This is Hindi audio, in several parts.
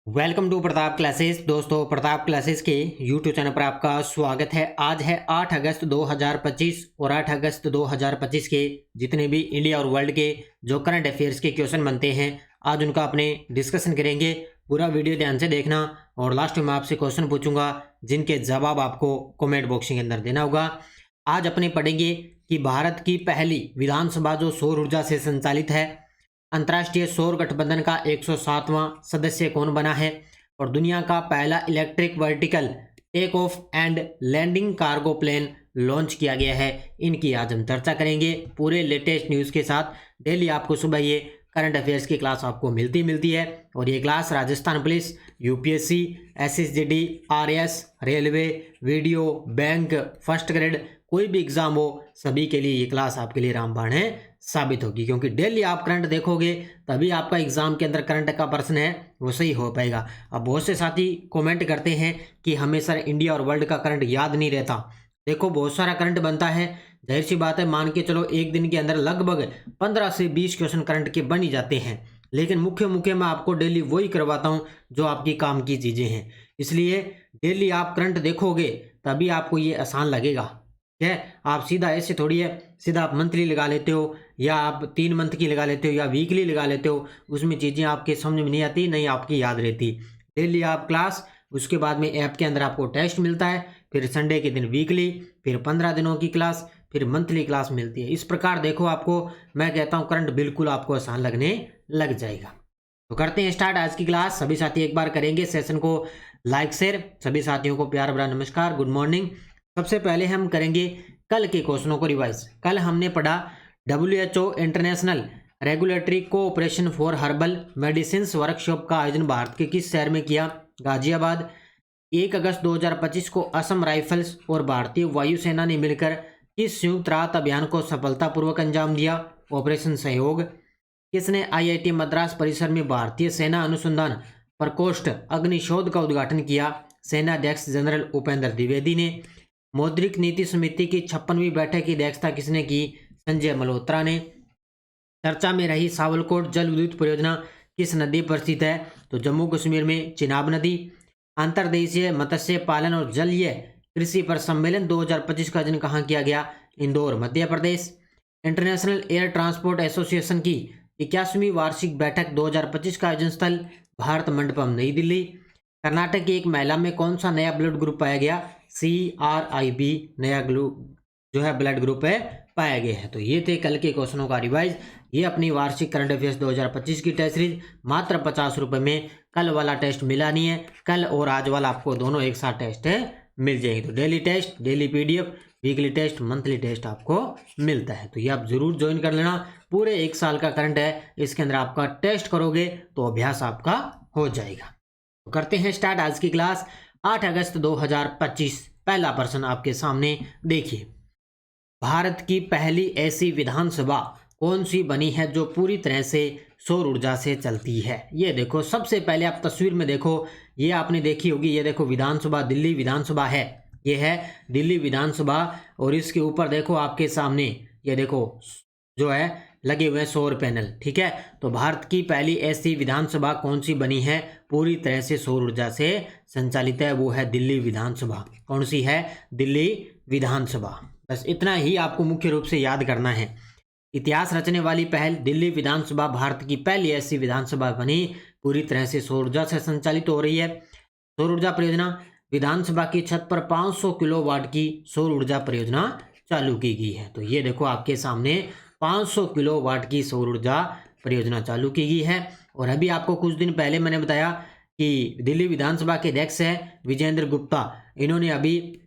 Welcome to Pratap classes. दोस्तों, प्रताप क्लासेस के यूट्यूब चैनल पर आपका स्वागत है। आज है 8 अगस्त 2025 और 8 अगस्त 2025 के जितने भी इंडिया और वर्ल्ड के जो करंट अफेयर्स के क्वेश्चन बनते हैं, आज उनका अपने डिस्कशन करेंगे। पूरा वीडियो ध्यान से देखना और लास्ट में आपसे क्वेश्चन पूछूंगा जिनके जवाब आपको कमेंट बॉक्स के अंदर देना होगा। आज अपने पढ़ेंगे कि भारत की पहली विधानसभा जो सौर ऊर्जा से संचालित है, अंतर्राष्ट्रीय सौर गठबंधन का 107वां सदस्य कौन बना है, और दुनिया का पहला electric vertical take off and landing cargo plane launch किया गया है। इनकी आज हम चर्चा करेंगे पूरे लेटेस्ट न्यूज़ के साथ। डेली आपको सुबह ये करंट अफेयर्स की क्लास आपको मिलती है और ये class Rajasthan police, UPSC, SSGD, RS, railway, video, bank, first grade, कोई भी एग्जाम हो, सभी के लिए ये क्लास आपके लिए रामबाण है साबित होगी। क्योंकि डेली आप करंट देखोगे तभी आपका एग्जाम के अंदर करंट का प्रश्न है वो सही हो पाएगा। अब बहुत से साथी कमेंट करते हैं कि हमें सर इंडिया और वर्ल्ड का करंट याद नहीं रहता। देखो, बहुत सारा करंट बनता है, जाहिर सी बात है, मान के चलो एक दिन के अंदर लगभग 15 से 20 क्वेश्चन करंट के बन ही जाते हैं। लेकिन मुख्य मैं आपको डेली वही करवाता हूँ जो आपकी काम की चीज़ें हैं। इसलिए डेली आप करंट देखोगे तभी आपको ये आसान लगेगा। है, आप सीधा ऐसे थोड़ी है, सीधा आप मंथली लगा लेते हो या आप 3 मंथ की लगा लेते हो या वीकली लगा लेते हो, उसमें चीज़ें आपके समझ में नहीं आती, नहीं आपकी याद रहती। डेली आप क्लास, उसके बाद में ऐप के अंदर आपको टेस्ट मिलता है, फिर संडे के दिन वीकली, फिर 15 दिनों की क्लास, फिर मंथली क्लास मिलती है। इस प्रकार देखो, आपको मैं कहता हूँ करंट बिल्कुल आपको आसान लगने लग जाएगा। तो करते हैं स्टार्ट आज की क्लास। सभी साथी एक बार करेंगे सेशन को लाइक शेयर। सभी साथियों को प्यार भरा नमस्कार, गुड मॉर्निंग। सबसे पहले हम करेंगे कल के क्वेश्चनों को रिवाइज। कल हमने पढ़ा WHO international regulatory cooperation for herbal medicine workshop का आयोजन भारत के किस शहर में किया? गाजियाबाद। 1 अगस्त 2025 को असम राइफल्स और भारतीय वायुसेना ने मिलकर किस संयुक्त राहत अभियान को सफलतापूर्वक अंजाम दिया? ऑपरेशन सहयोग। किसने IIT मद्रास परिसर में भारतीय सेना अनुसंधान प्रकोष्ठ अग्निशोध का उद्घाटन किया? सेनाध्यक्ष जनरल उपेंद्र द्विवेदी ने। मौद्रिक नीति समिति की 56वीं बैठक की अध्यक्षता किसने की? संजय मल्होत्रा ने। चर्चा में रही सावलकोट जल विद्युत परियोजना किस नदी पर स्थित है? तो जम्मू कश्मीर में चिनाब नदी। अंतर्देशीय मत्स्य पालन और जलीय कृषि पर सम्मेलन 2025 का आयोजन कहाँ किया गया? Indore, Madhya Pradesh. International air transport association की 81वीं वार्षिक बैठक 2025 का आयोजन स्थल भारत मंडपम, नई दिल्ली। कर्नाटक की एक महिला में कौन सा नया ब्लड ग्रुप पाया गया? CRIB नया जो है ब्लड ग्रुप है पाया गया है। तो ये थे कल के क्वेश्चनों का रिवाइज। ये अपनी वार्षिक करंट अफेयर्स 2025 की टेस्ट सीरीज मात्र 50 रुपये में। कल वाला टेस्ट मिला नहीं है, कल और आज वाला आपको दोनों एक साथ टेस्ट है मिल जाएगी। तो daily test, daily PDF, weekly test, monthly test आपको मिलता है। तो ये आप जरूर ज्वाइन कर लेना। पूरे 1 साल का करंट है, इसके अंदर आपका टेस्ट करोगे तो अभ्यास आपका हो जाएगा। तो करते हैं स्टार्ट आज की क्लास। 8 अगस्त 2025 पहला प्रश्न आपके सामने देखिए। भारत की पहली ऐसी विधानसभा कौन सी बनी है जो पूरी तरह से सौर ऊर्जा से चलती है? ये देखो, सबसे पहले आप तस्वीर में देखो, ये आपने देखी होगी, ये देखो विधानसभा, दिल्ली विधानसभा है, ये है दिल्ली विधानसभा। और इसके ऊपर देखो आपके सामने, ये देखो जो है लगे हुए सौर पैनल, ठीक है। तो भारत की पहली ऐसी विधानसभा कौन सी बनी है पूरी तरह से सौर ऊर्जा से संचालित है? वो है दिल्ली विधानसभा। कौन सी है? दिल्ली विधानसभा। बस इतना ही आपको मुख्य रूप से याद करना है। इतिहास रचने वाली पहल दिल्ली विधानसभा भारत की पहली ऐसी विधानसभा बनी पूरी तरह से सौर ऊर्जा से संचालित हो रही है। सौर ऊर्जा परियोजना, विधानसभा की छत पर 500 किलोवाट की सौर ऊर्जा परियोजना चालू की गई है। तो ये देखो आपके सामने 500 किलोवाट की सौर ऊर्जा परियोजना चालू की गई है। और अभी आपको कुछ दिन पहले मैंने बताया कि दिल्ली विधानसभा के अध्यक्ष है विजेंद्र गुप्ता, इन्होंने अभी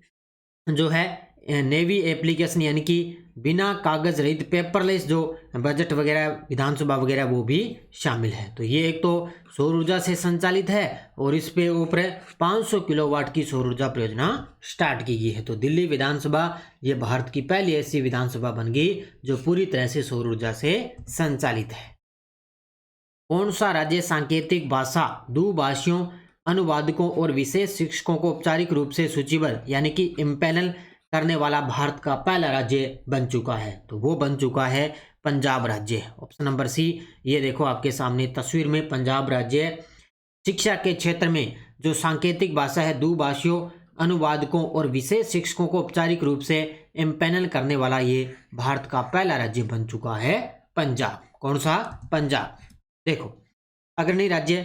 जो है नेवी एप्लीकेशन यानी कि बिना कागज रहित पेपरलेस जो बजट वगैरह विधानसभा वगैरह वो भी शामिल है। तो ये एक तो सौर ऊर्जा से संचालित है और इस पे ऊपर 500 किलोवाट की सौर ऊर्जा परियोजना स्टार्ट की गई है। तो दिल्ली विधानसभा ये भारत की पहली ऐसी विधानसभा बन गई जो पूरी तरह से सौर ऊर्जा से संचालित है। कौन सा राज्य सांकेतिक भाषा दुभाषियों, अनुवादकों और विशेष शिक्षकों को औपचारिक रूप से सूचीबद्ध यानी कि इम्पैनल करने वाला भारत का पहला राज्य बन चुका है? तो वो बन चुका है पंजाब राज्य। Option number C। ये देखो आपके सामने तस्वीर में पंजाब राज्य शिक्षा के क्षेत्र में जो सांकेतिक भाषा है दुभाषियों, अनुवादकों और विशेष शिक्षकों को औपचारिक रूप से एम्पैनल करने वाला ये भारत का पहला राज्य बन चुका है पंजाब। कौन सा? पंजाब। देखो अग्रणी राज्य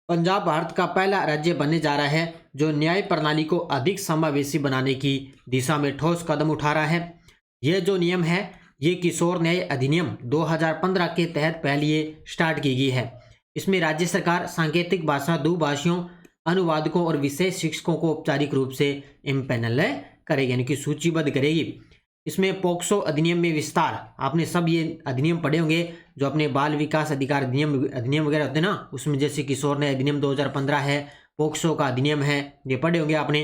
पंजाब भारत का पहला राज्य बनने जा रहा है जो न्याय प्रणाली को अधिक समावेशी बनाने की दिशा में ठोस कदम उठा रहा है। यह जो नियम है ये किशोर न्याय अधिनियम 2015 के तहत पहले स्टार्ट की गई है। इसमें राज्य सरकार सांकेतिक भाषा दुभाषियों, अनुवादकों और विशेष शिक्षकों को औपचारिक रूप से एम्पैनल करेगी, यानी कि सूचीबद्ध करेगी। इसमें पोक्सो अधिनियम में विस्तार, आपने सब ये अधिनियम पढ़े होंगे जो अपने बाल विकास अधिकार अधिनियम वगैरह होते हैं ना, उसमें जैसे किशोर न्याय अधिनियम 2015 है, पोक्सो का अधिनियम है, ये पढ़े होंगे आपने।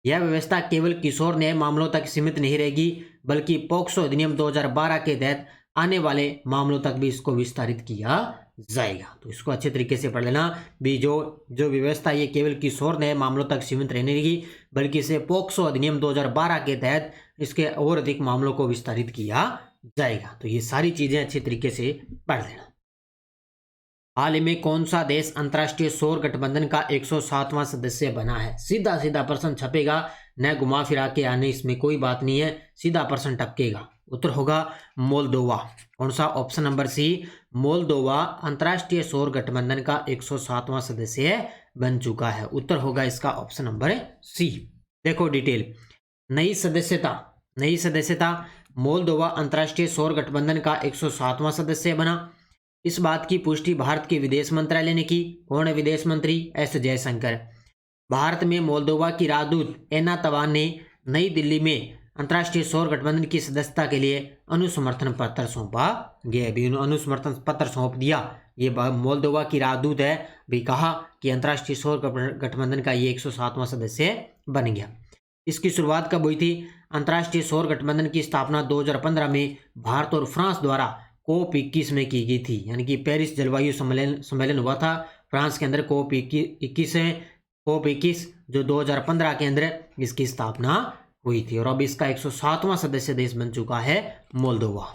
यह व्यवस्था केवल किशोर न्याय मामलों तक सीमित नहीं रहेगी बल्कि पोक्सो अधिनियम 2012 के तहत आने वाले मामलों तक भी इसको विस्तारित किया जाएगा। तो इसको अच्छे तरीके से पढ़ लेना भी। जो व्यवस्था ये केवल किशोर न्याय मामलों तक सीमित रहने लगी बल्कि इसे पोक्सो अधिनियम 2012 के तहत इसके और अधिक मामलों को विस्तारित किया जाएगा। तो ये सारी चीजें अच्छे तरीके से पढ़ लेना। हाल ही में कौन सा देश अंतर्राष्ट्रीय सौर गठबंधन का 107वां सदस्य बना है? सीधा सीधा प्रश्न छपेगा, न घुमा फिरा के आने, इसमें कोई बात नहीं है, सीधा प्रश्न टपकेगा। उत्तर होगा मोल्दोवा। कौन सा? ऑप्शन नंबर सी, मोल्दोवा अंतर्राष्ट्रीय सौर गठबंधन का 107वां सदस्य बन चुका है। उत्तर होगा इसका ऑप्शन नंबर सी। देखो डिटेल, नई सदस्यता मोल्दोवा अंतर्राष्ट्रीय सौर गठबंधन का 107वां सदस्य बना। इस बात की पुष्टि भारत के विदेश मंत्रालय ने की। कौन है विदेश मंत्री? एस जयशंकर। भारत में मोल्दोवा की राजदूत एना तवान ने नई दिल्ली में अंतर्राष्ट्रीय सौर गठबंधन की सदस्यता के लिए अनुसमर्थन पत्र सौंपा गया। भी अनुसमर्थन पत्र सौंप दिया। ये मोल्दोवा की राजदूत है, भी कहा कि अंतर्राष्ट्रीय सौर गठबंधन का ये 107वां सदस्य बन गया। इसकी शुरुआत कब हुई थी? अंतर्राष्ट्रीय सौर गठबंधन की स्थापना 2015 में भारत और फ्रांस द्वारा COP 21 में की गई थी, यानी कि पेरिस जलवायु सम्मेलन हुआ था फ्रांस के अंदर। COP 21 जो 2015 के अंदर इसकी स्थापना हुई थी और अब इसका 107वां सदस्य देश बन चुका है मोल्दोवा।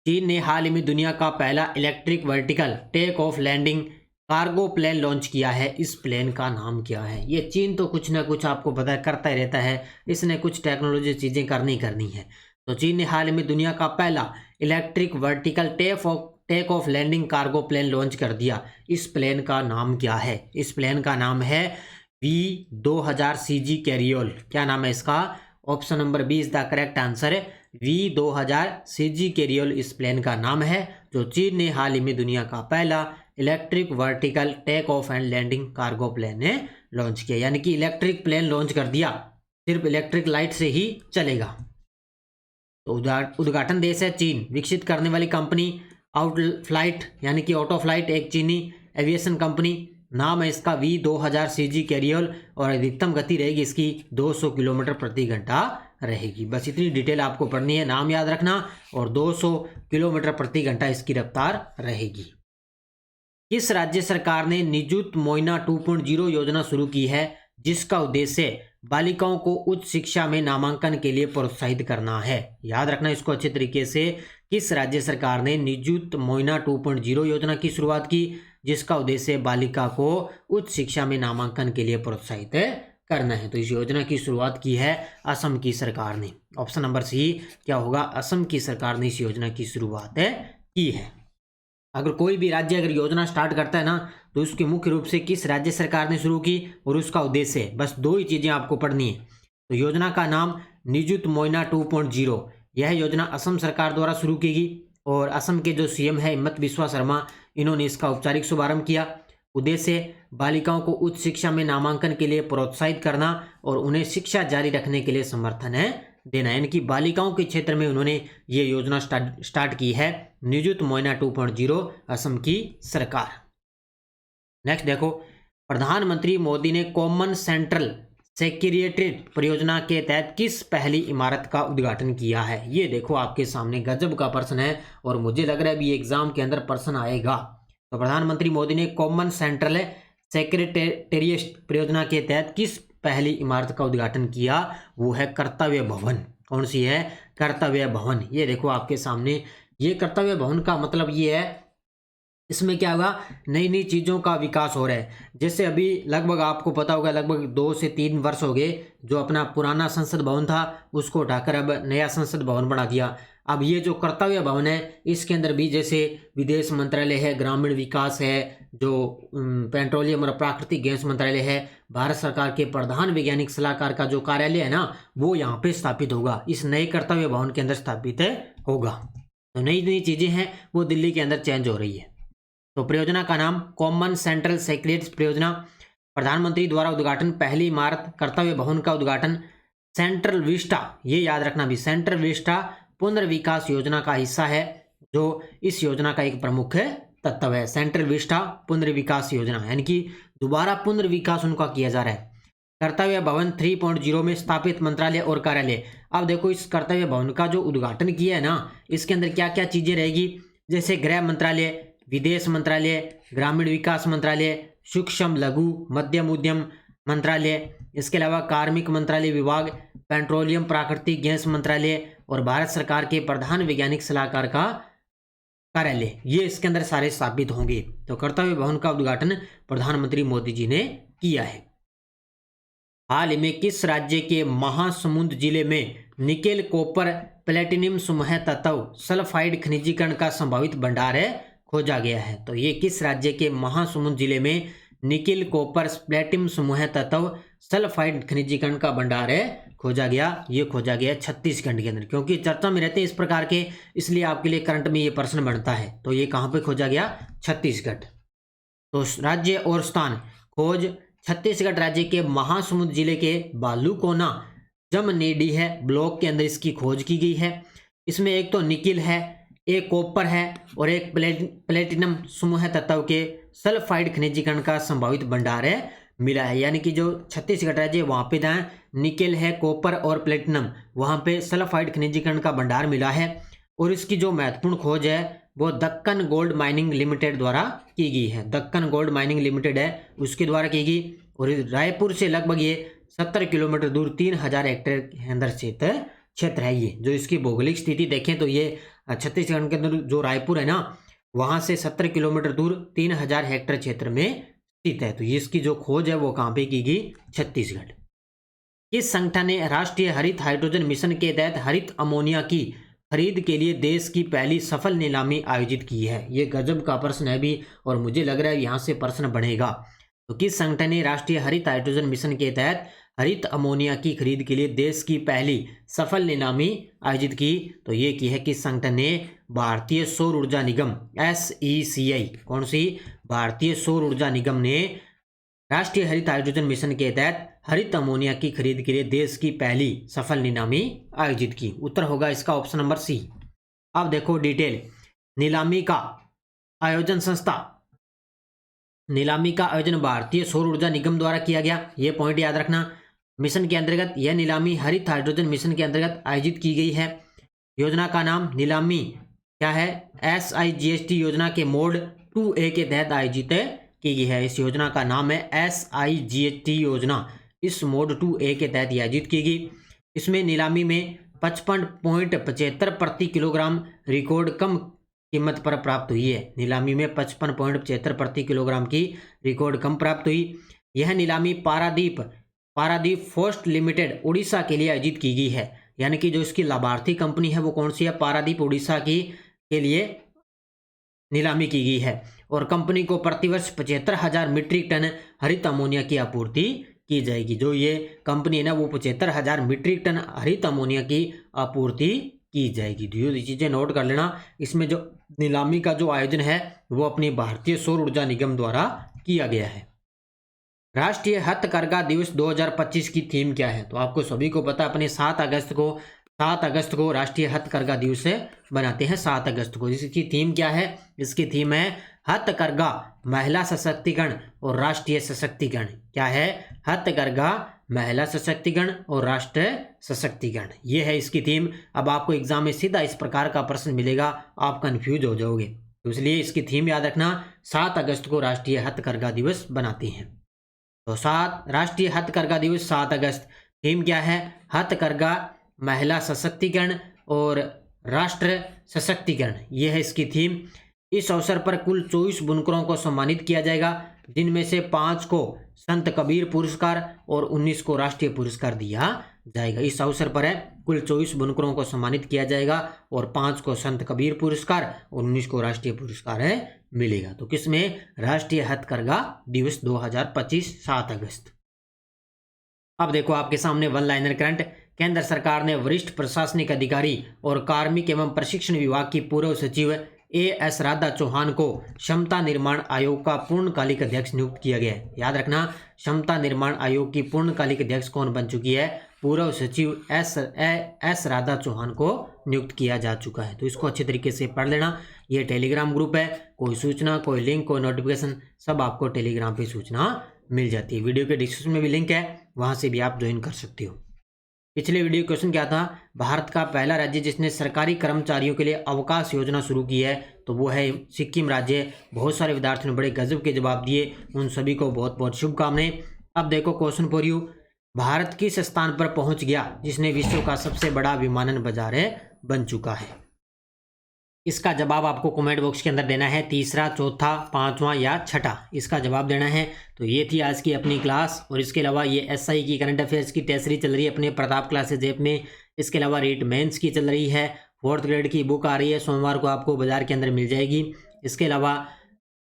चीन ने हाल ही में दुनिया का पहला electric vertical take off landing cargo plane launch किया है। इस प्लेन का नाम क्या है? ये चीन तो कुछ ना कुछ आपको पता करता ही रहता है, इसने कुछ टेक्नोलॉजी चीजें करनी है। तो चीन ने हाल ही में दुनिया का पहला electric vertical take off landing cargo plane launch कर दिया। इस प्लेन का नाम क्या है? इस प्लेन का नाम है V2000 CG कैरियोल। क्या नाम है इसका? Option number B is the correct answer है। V2000 CG कैरियोल इस प्लेन का नाम है जो चीन ने हाल ही में दुनिया का पहला electric vertical take off and landing cargo plane ने लॉन्च किया, यानी कि इलेक्ट्रिक प्लेन लॉन्च कर दिया, सिर्फ इलेक्ट्रिक लाइट से ही चलेगा। तो उद्घाटन देश है चीन। विकसित करने वाली कंपनी आउटफ्लाइट, यानी कि ऑटो फ्लाइट, एक चीनी एविएशन कंपनी। नाम है इसका V2000 CG कैरियोल और अधिकतम गति रहेगी इसकी 200 किलोमीटर प्रति घंटा रहेगी। बस इतनी डिटेल आपको पढ़नी है, नाम याद रखना, और 200 किलोमीटर प्रति घंटा इसकी रफ्तार रहेगी। किस राज्य सरकार ने निजुत मोइना 2.0 योजना शुरू की है जिसका उद्देश्य बालिकाओं को उच्च शिक्षा में नामांकन के लिए प्रोत्साहित करना है? याद रखना इसको अच्छे तरीके से। किस राज्य सरकार ने निजुत मोइना 2.0 योजना की शुरुआत की जिसका उद्देश्य बालिका को उच्च शिक्षा में नामांकन के लिए प्रोत्साहित करना है? तो इस योजना की शुरुआत की है असम की सरकार ने। ऑप्शन नंबर सी क्या होगा? असम की सरकार ने इस योजना की शुरुआत की है। अगर कोई भी राज्य अगर योजना स्टार्ट करता है ना तो उसकी मुख्य रूप से किस राज्य सरकार ने शुरू की और उसका उद्देश्य, बस दो ही चीजें आपको पढ़नी है। तो योजना का नाम निजुत मोइना 2.0, यह योजना असम सरकार द्वारा शुरू की गई और असम के जो CM है हिम्मत बिस्वा शर्मा, इन्होंने इसका औपचारिक शुभारंभ किया। उद्देश्य बालिकाओं को उच्च शिक्षा में नामांकन के लिए प्रोत्साहित करना और उन्हें शिक्षा जारी रखने के लिए समर्थन देना, यानी कि बालिकाओं के क्षेत्र में उन्होंने ये योजना स्टार्ट की है, निजुत मोइना 2.0 असम की सरकार। नेक्स्ट देखो, प्रधानमंत्री मोदी ने कॉमन सेंट्रल सेक्रेटेरिएट परियोजना के तहत किस पहली इमारत का उद्घाटन किया है? ये देखो आपके सामने गजब का प्रश्न है और मुझे लग रहा है भी एग्जाम के अंदर प्रश्न आएगा। तो प्रधानमंत्री मोदी ने कॉमन सेंट्रल सेक्रेटेरिएट परियोजना के तहत किस पहली इमारत का उद्घाटन किया? वो है कर्तव्य भवन। कौन सी है? कर्तव्य भवन। ये देखो आपके सामने, ये कर्तव्य भवन का मतलब ये है, इसमें क्या होगा, नई नई चीज़ों का विकास हो रहा है। जैसे अभी लगभग आपको पता होगा, लगभग 2 से 3 वर्ष हो गए, जो अपना पुराना संसद भवन था उसको उठाकर अब नया संसद भवन बना दिया। अब ये जो कर्तव्य भवन है इसके अंदर भी जैसे विदेश मंत्रालय है, ग्रामीण विकास है, जो पेट्रोलियम और प्राकृतिक गैस मंत्रालय है, भारत सरकार के प्रधान वैज्ञानिक सलाहकार का जो कार्यालय है ना, वो यहाँ पे स्थापित होगा, इस नए कर्तव्य भवन के अंदर स्थापित होगा। तो नई नई चीज़ें हैं वो दिल्ली के अंदर चेंज हो रही है। तो परियोजना का नाम कॉमन सेंट्रल सेक्रेटरीज परियोजना, प्रधानमंत्री द्वारा उद्घाटन, पहली इमारत कर्तव्य भवन का उद्घाटन, सेंट्रल विस्टा, ये याद रखना भी, सेंट्रल विस्टा पुनर्विकास योजना का हिस्सा है, जो इस योजना का एक प्रमुख तत्व है। सेंट्रल विस्टा पुनर्विकास योजना, यानी कि दोबारा पुनर्विकास उनका किया जा रहा है। कर्तव्य भवन 3.0 में स्थापित मंत्रालय और कार्यालय। अब देखो इस कर्तव्य भवन का जो उद्घाटन किया है ना, इसके अंदर क्या क्या चीजें रहेगी, जैसे गृह मंत्रालय, विदेश मंत्रालय, ग्रामीण विकास मंत्रालय, सूक्ष्म लघु मध्यम उद्यम मंत्रालय, इसके अलावा कार्मिक मंत्रालय विभाग, पेट्रोलियम प्राकृतिक गैस मंत्रालय और भारत सरकार के प्रधान वैज्ञानिक सलाहकार का कार्यालय, ये इसके अंदर सारे स्थापित होंगे। तो कर्तव्य भवन का उद्घाटन प्रधानमंत्री मोदी जी ने किया है। हाल ही में किस राज्य के महासमुंद जिले में निकेल कॉपर प्लेटिनम समूह तत्व सल्फाइड खनिजीकरण का संभावित भंडार खोजा गया है? तो ये किस राज्य के महासमुंद जिले में निकेल कॉपर प्लेटिनम समूह तत्व सल्फाइड खनिजीकरण का भंडार खोजा गया? ये खोजा गया छत्तीसगढ़ के अंदर। क्योंकि चर्चा में रहते हैं इस प्रकार के, इसलिए आपके लिए करंट में ये प्रश्न बनता है। तो ये कहाँ पे खोजा गया? छत्तीसगढ़। तो राज्य और स्थान खोज, छत्तीसगढ़ राज्य के महासमुंद जिले के बालूकोना जमनेडीह ब्लॉक के अंदर इसकी खोज की गई है। इसमें एक तो निकिल है, एक कॉपर है और एक प्लेटिनम समूह तत्व के सल्फाइड खनिजीकरण का संभावित भंडार मिला है। यानी कि जो छत्तीसगढ़ राज्य वहाँ पे जहाँ निकेल है, कॉपर और प्लेटिनम, वहाँ पे सल्फाइड खनिजीकरण का भंडार मिला है। और इसकी जो महत्वपूर्ण खोज है वो दक्कन गोल्ड माइनिंग लिमिटेड द्वारा की गई है। दक्कन गोल्ड माइनिंग लिमिटेड है उसके द्वारा की गई। और रायपुर से लगभग ये 70 किलोमीटर दूर 3000 हेक्टेयर के अंदर क्षेत्र है ये। जो इसकी भौगोलिक स्थिति देखें तो ये छत्तीसगढ़ के अंदर जो रायपुर है ना, वहाँ से 70 किलोमीटर दूर 3000 हेक्टेयर क्षेत्र में स्थित है। तो ये इसकी जो खोज है वो कहाँ पे की गई? छत्तीसगढ़। किस संगठन ने राष्ट्रीय हरित हाइड्रोजन मिशन के तहत हरित अमोनिया की खरीद के लिए देश की पहली सफल नीलामी आयोजित की है? ये गजब का प्रश्न है भी, और मुझे लग रहा है यहाँ से प्रश्न बढ़ेगा। तो किस संगठन ने राष्ट्रीय हरित हाइड्रोजन मिशन के तहत हरित अमोनिया की खरीद के लिए देश की पहली सफल नीलामी आयोजित की? तो ये की है किस संगठन ने? भारतीय सौर ऊर्जा निगम, SECI। कौन सी? भारतीय सौर ऊर्जा निगम ने राष्ट्रीय हरित हाइड्रोजन मिशन के तहत हरित अमोनिया की खरीद के लिए देश की पहली सफल नीलामी आयोजित की। उत्तर होगा इसका ऑप्शन नंबर सी। अब देखो डिटेल। नीलामी का आयोजन संस्था, नीलामी का आयोजन भारतीय सौर ऊर्जा निगम द्वारा किया गया, ये पॉइंट याद रखना। मिशन के अंतर्गत यह नीलामी हरित हाइड्रोजन मिशन के अंतर्गत आयोजित की गई है। योजना का नाम नीलामी क्या है? SIGST योजना के मोड 2A के तहत आयोजित की गई है। इस योजना का नाम है SIGST योजना। इस मोड 2A के तहत आयोजित की गई। इसमें नीलामी में 55.75 प्रति किलोग्राम रिकॉर्ड कम कीमत पर प्राप्त हुई है। नीलामी में 55.75 प्रति किलोग्राम की रिकॉर्ड कम प्राप्त हुई। यह नीलामी पारादीप फोस्ट लिमिटेड उड़ीसा के लिए आयोजित की गई है। यानी कि जो इसकी लाभार्थी कंपनी है वो कौन सी है? पारादीप उड़ीसा की के लिए नीलामी की गई है। और कंपनी को प्रतिवर्ष 75,000 मीट्रिक टन हरित अमोनिया की आपूर्ति की जाएगी। जो ये कंपनी है ना, वो 75,000 मीट्रिक टन हरित अमोनिया की आपूर्ति की जाएगी। तो ये चीज़ें नोट कर लेना। इसमें जो नीलामी का जो आयोजन है वो अपनी भारतीय सौर ऊर्जा निगम द्वारा किया गया है। राष्ट्रीय हथकरघा दिवस 2025 की थीम क्या है? तो आपको सभी को पता, अपने 7 अगस्त को राष्ट्रीय हथकरघा दिवस बनाते हैं। 7 अगस्त को। इसकी थीम क्या है? इसकी थीम है हथकरघा, महिला सशक्तिकरण और राष्ट्रीय सशक्तिकरण। क्या है? हथकरघा, महिला सशक्तिकरण और राष्ट्रीय सशक्तिकरण, ये है इसकी थीम। अब आपको एग्जाम में सीधा इस प्रकार का प्रश्न मिलेगा, आप कंफ्यूज हो जाओगे। तो इसलिए इसकी थीम याद रखना, 7 अगस्त को राष्ट्रीय हथकरघा दिवस बनाते हैं। तो राष्ट्रीय हथकरघा दिवस 7 अगस्त। थीम क्या है? हथकरघा, महिला सशक्तिकरण और राष्ट्र सशक्तिकरण, ये है इसकी थीम। इस अवसर पर कुल 24 बुनकरों को सम्मानित किया जाएगा, जिनमें से 5 को संत कबीर पुरस्कार और 19 को राष्ट्रीय पुरस्कार दिया जाएगा। इस अवसर पर है कुल 24 बुनकरों को सम्मानित किया जाएगा और 5 को संत कबीर पुरस्कार और 19 को राष्ट्रीय पुरस्कार है मिलेगा। तो किसमें? राष्ट्रीय हथकरघा दिवस 2025 7 अगस्त। अब देखो आपके सामने वन लाइनर करंट। केंद्र सरकार ने वरिष्ठ प्रशासनिक अधिकारी और कार्मिक एवं प्रशिक्षण विभाग की पूर्व सचिव AS राधा चौहान को क्षमता निर्माण आयोग का पूर्णकालिक अध्यक्ष नियुक्त किया गया है। याद रखना, क्षमता निर्माण आयोग की पूर्णकालिक अध्यक्ष कौन बन चुकी है? पूर्व सचिव एस राधा चौहान को नियुक्त किया जा चुका है। तो इसको अच्छे तरीके से पढ़ लेना। ये टेलीग्राम ग्रुप है, कोई सूचना, कोई लिंक, कोई नोटिफिकेशन सब आपको टेलीग्राम पे सूचना मिल जाती है। वीडियो के डिस्क्रिप्शन में भी लिंक है, वहां से भी आप ज्वाइन कर सकते हो। पिछले वीडियो क्वेश्चन क्या था? भारत का पहला राज्य जिसने सरकारी कर्मचारियों के लिए अवकाश योजना शुरू की है तो वो है सिक्किम राज्य। बहुत सारे विद्यार्थियों ने बड़े गजब के जवाब दिए, उन सभी को बहुत बहुत शुभकामनाएं। अब देखो क्वेश्चन फॉर यू, भारत किस स्थान पर पहुंच गया जिसने विश्व का सबसे बड़ा विमानन बाजार बन चुका है? इसका जवाब आपको कमेंट बॉक्स के अंदर देना है, तीसरा, चौथा, पांचवा या छठा, इसका जवाब देना है। तो ये थी आज की अपनी क्लास। और इसके अलावा ये SI की करंट अफेयर्स की टेस्ट सीरीज चल रही है अपने प्रताप क्लासेज ऐप में। इसके अलावा रीट मेंस की चल रही है, 4th ग्रेड की बुक आ रही है, सोमवार को आपको बाजार के अंदर मिल जाएगी। इसके अलावा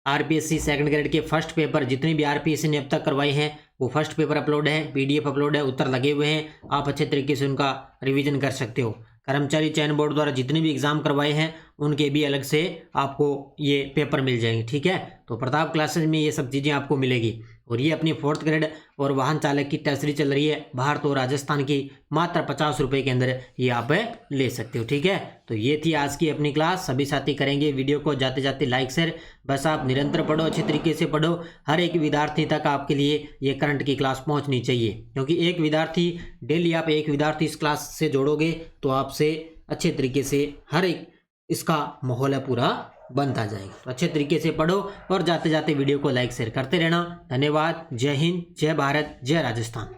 RPSC 2nd ग्रेड के फर्स्ट पेपर जितने भी RPSC ने अब तक करवाए हैं वो फर्स्ट पेपर अपलोड है, PDF अपलोड है, उत्तर लगे हुए हैं, आप अच्छे तरीके से उनका रिवीजन कर सकते हो। कर्मचारी चयन बोर्ड द्वारा जितने भी एग्जाम करवाए हैं उनके भी अलग से आपको ये पेपर मिल जाएंगे, ठीक है। तो प्रताप क्लासेज में ये सब चीज़ें आपको मिलेगी। और ये अपनी 4th ग्रेड और वाहन चालक की टेस्ट सीरीज चल रही है भारत और राजस्थान की, मात्र 50 रुपये के अंदर ये आप ले सकते हो, ठीक है। तो ये थी आज की अपनी क्लास। सभी साथी करेंगे वीडियो को जाते जाते लाइक शेयर। बस आप निरंतर पढ़ो, अच्छे तरीके से पढ़ो, हर एक विद्यार्थी तक आपके लिए ये करंट की क्लास पहुंचनी चाहिए, क्योंकि एक विद्यार्थी डेली आप एक विद्यार्थी इस क्लास से जोड़ोगे तो आपसे अच्छे तरीके से हर एक इसका माहौल है पूरा बनता जाएगा। तो अच्छे तरीके से पढ़ो और जाते जाते वीडियो को लाइक शेयर करते रहना। धन्यवाद। जय हिंद, जय भारत, जय राजस्थान।